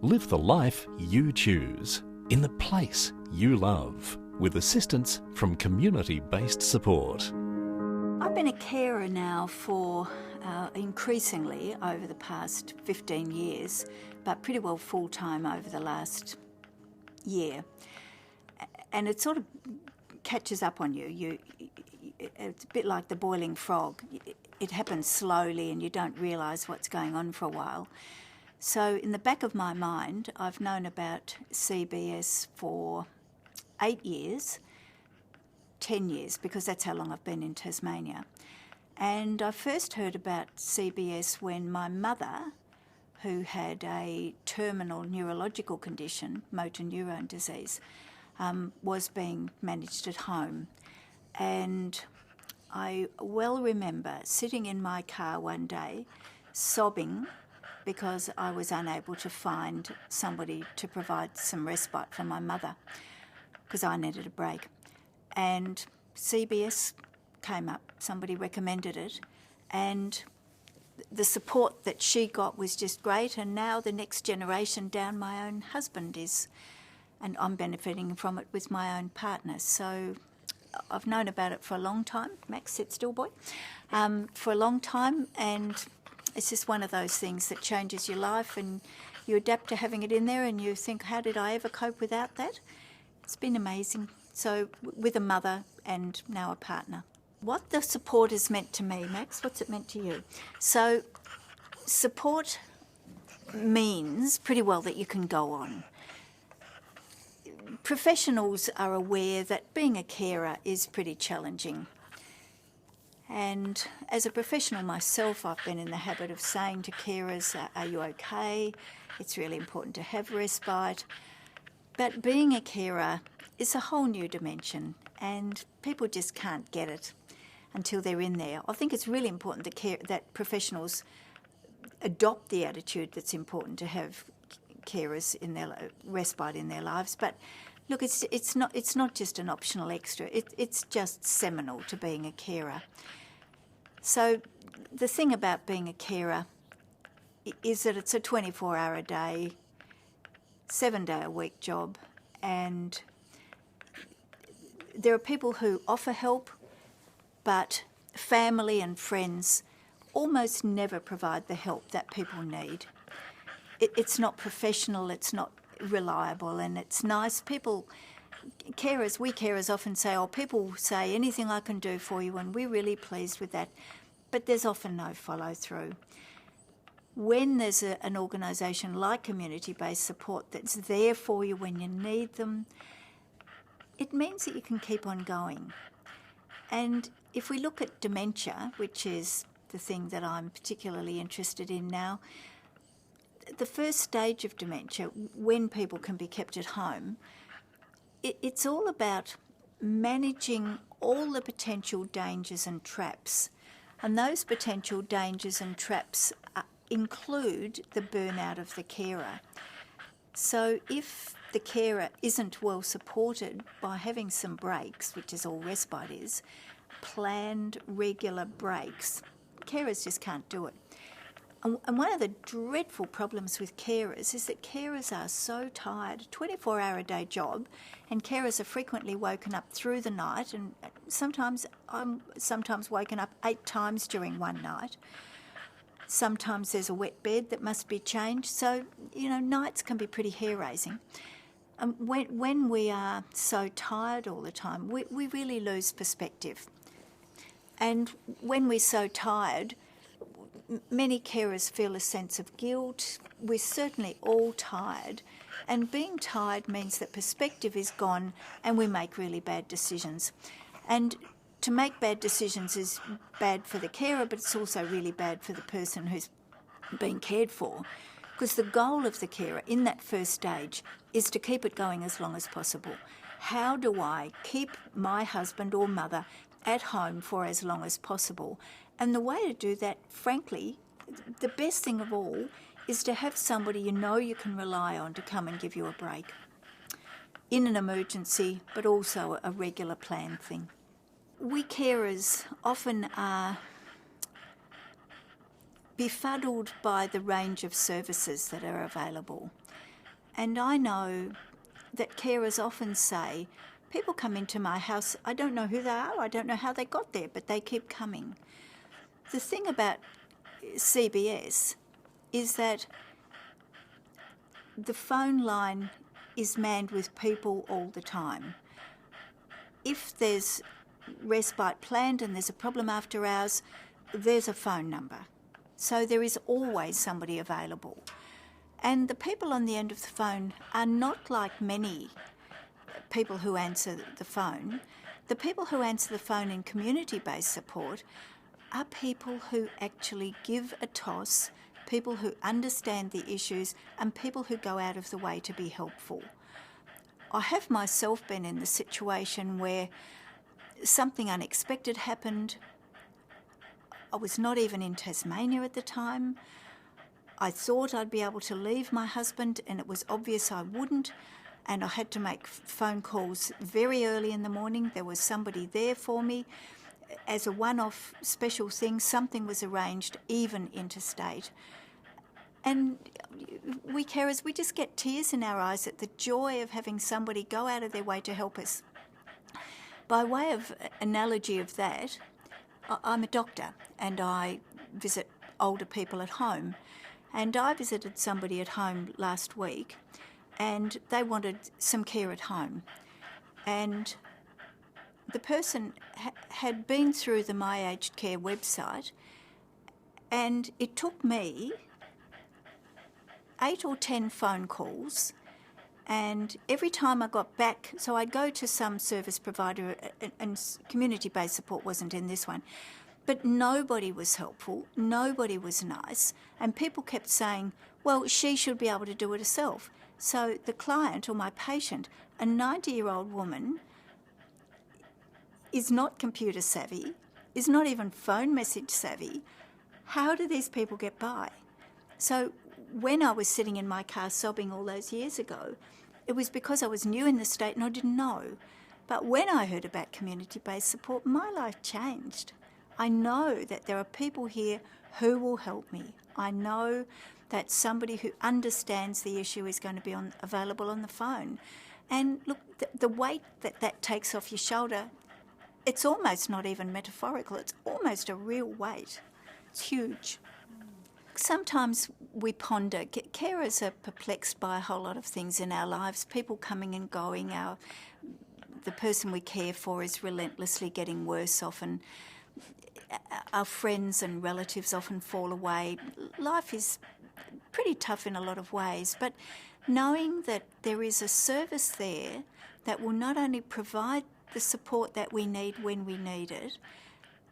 Live the life you choose, in the place you love, with assistance from community-based support. I've been a carer now for increasingly over the past 15 years, but pretty well full-time over the last year. And it sort of catches up on you. It's a bit like the boiling frog. It happens slowly and you don't realise what's going on for a while. So in the back of my mind, I've known about CBS for 8 years, 10 years, because that's how long I've been in Tasmania. And I first heard about CBS when my mother, who had a terminal neurological condition, motor neurone disease, was being managed at home. And I well remember sitting in my car one day, sobbing because I was unable to find somebody to provide some respite for my mother, because I needed a break. And CBS came up, somebody recommended it, and the support that she got was just great, and now the next generation down, my own husband is, and I'm benefiting from it with my own partner. So I've known about it for a long time. Max, sit still, boy. For a long time, and it's just one of those things that changes your life, and you adapt to having it in there, and you think, how did I ever cope without that? It's been amazing. So with a mother and now a partner. What the support has meant to me, Max, what's it meant to you? So support means pretty well that you can go on. Professionals are aware that being a carer is pretty challenging. And as a professional myself, I've been in the habit of saying to carers, are you okay? It's really important to have respite. But being a carer is a whole new dimension, and people just can't get it until they're in there. I think it's really important that professionals adopt the attitude that's important to have carers in their respite in their lives. But look, it's not just an optional extra. It's just seminal to being a carer. So the thing about being a carer is that it's a 24-hour-a-day, 7-day-a-week job, and there are people who offer help, but family and friends almost never provide the help that people need. It's not professional, it's not reliable, and it's nice. We carers often say, oh, people say anything I can do for you, and we're really pleased with that. But there's often no follow-through. When there's an organisation like community-based support that's there for you when you need them, it means that you can keep on going. And if we look at dementia, which is the thing that I'm particularly interested in now, the first stage of dementia, when people can be kept at home, it's all about managing all the potential dangers and traps. And those potential dangers and traps include the burnout of the carer. So if the carer isn't well supported by having some breaks, which is all respite is, planned, regular breaks, carers just can't do it. And one of the dreadful problems with carers is that carers are so tired, 24-hour-a-day job, and carers are frequently woken up through the night, and sometimes I'm woken up 8 times during one night. Sometimes there's a wet bed that must be changed, so, nights can be pretty hair-raising. When we are so tired all the time, we really lose perspective. And when we're so tired, many carers feel a sense of guilt. We're certainly all tired, and being tired means that perspective is gone and we make really bad decisions. And to make bad decisions is bad for the carer, but it's also really bad for the person who's being cared for, because the goal of the carer in that first stage is to keep it going as long as possible. How do I keep my husband or mother at home for as long as possible? And the way to do that, frankly, the best thing of all is to have somebody you can rely on to come and give you a break in an emergency, but also a regular planned thing. We carers often are befuddled by the range of services that are available. And I know that carers often say, people come into my house, I don't know who they are, I don't know how they got there, but they keep coming. The thing about CBS is that the phone line is manned with people all the time. If there's respite planned and there's a problem after hours, there's a phone number. So there is always somebody available. And the people on the end of the phone are not like many people who answer the phone. The people who answer the phone in community-based support are people who actually give a toss, people who understand the issues, and people who go out of the way to be helpful. I have myself been in the situation where something unexpected happened. I was not even in Tasmania at the time. I thought I'd be able to leave my husband, and it was obvious I wouldn't, and I had to make phone calls very early in the morning. There was somebody there for me. As a one-off special thing, something was arranged, even interstate. And we carers, we just get tears in our eyes at the joy of having somebody go out of their way to help us. By way of analogy of that, I'm a doctor and I visit older people at home. And I visited somebody at home last week and they wanted some care at home. And the person had been through the My Aged Care website, and it took me 8 or 10 phone calls, and every time I got back, so I'd go to some service provider, and community-based support wasn't in this one, but nobody was helpful, nobody was nice, and people kept saying, well, she should be able to do it herself. So the client or my patient, a 90-year-old woman, is not computer savvy, is not even phone message savvy. How do these people get by? So when I was sitting in my car sobbing all those years ago, it was because I was new in the state and I didn't know. But when I heard about community-based support, my life changed. I know that there are people here who will help me. I know that somebody who understands the issue is going to be available on the phone. And look, the weight that takes off your shoulder, it's almost not even metaphorical, it's almost a real weight. It's huge. Sometimes we ponder, carers are perplexed by a whole lot of things in our lives, people coming and going, the person we care for is relentlessly getting worse often, our friends and relatives often fall away. Life is pretty tough in a lot of ways, but knowing that there is a service there that will not only provide the support that we need when we need it,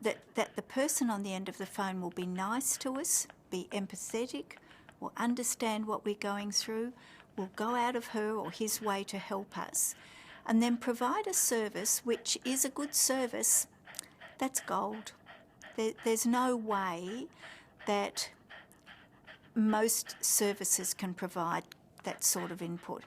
that the person on the end of the phone will be nice to us, be empathetic, will understand what we're going through, will go out of her or his way to help us, and then provide a service which is a good service, that's gold. There's no way that most services can provide that sort of input.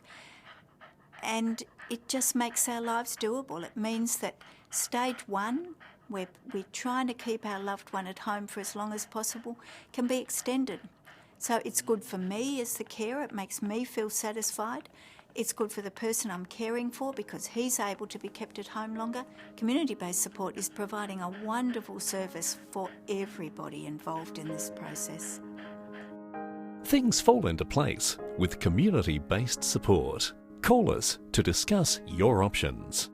And it just makes our lives doable. It means that stage one, where we're trying to keep our loved one at home for as long as possible, can be extended. So it's good for me as the carer, it makes me feel satisfied. It's good for the person I'm caring for because he's able to be kept at home longer. Community-based support is providing a wonderful service for everybody involved in this process. Things fall into place with community-based support. Call us to discuss your options.